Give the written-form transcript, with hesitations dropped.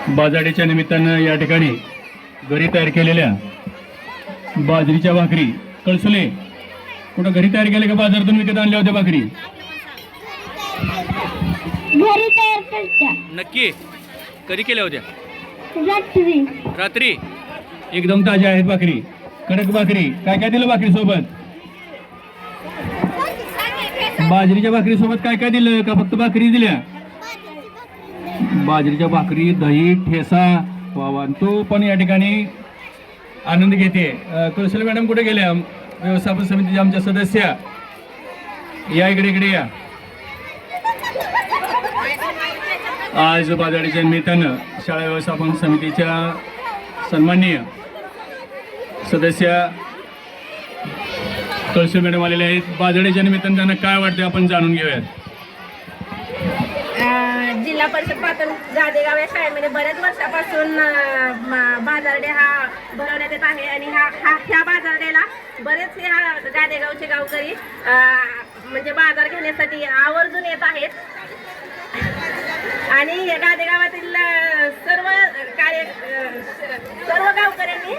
बाजाराच्या निमित्तानं या ठिकाणी घरी तयार केलेल्या बाजरीच्या भाकरी कळसुले कुठं घरी तयार केले का बाजारातून विकत आणल्या होत्या भाकरी? घरी तयार करत्या. नक्की कधी केल्या होत्या? रात्री. रात्री. एकदम ताज्या आहेत भाकरी, कडक भाकरी. काय काय दिलं भाकरी सोबत? बाजरीच्या भाकरी सोबत काय काय दिलं का फक्त भाकरी दिल्या? बाजरीच्या भाकरी, दही, ठेसा. वा तो पण या ठिकाणी आनंद घेते. कळसुले मॅडम कुठे गेल्या? व्यवस्थापन समितीच्या आमच्या सदस्य या, इकडे या. आज बाजाराच्या निमित्तानं शाळा व्यवस्थापन समितीच्या सन्माननीय सदस्य कळसुले मॅडम आलेले आहेत. बाजाराच्या निमित्तानं त्यांना काय वाटते आपण जाणून घेऊयात. जिल्हा परिषद प्राथमिक जादेगाव या शाळेमध्ये बऱ्याच वर्षापासून बाजारडे हा भरवण्यात येत आहे आणि ह्या बाजारडेला बरेच ह्या जादेगावचे गावकरी म्हणजे बाजार घेण्यासाठी आवर्जून येत आहेत आणि गादेगावातील सर्व गावकऱ्यांनी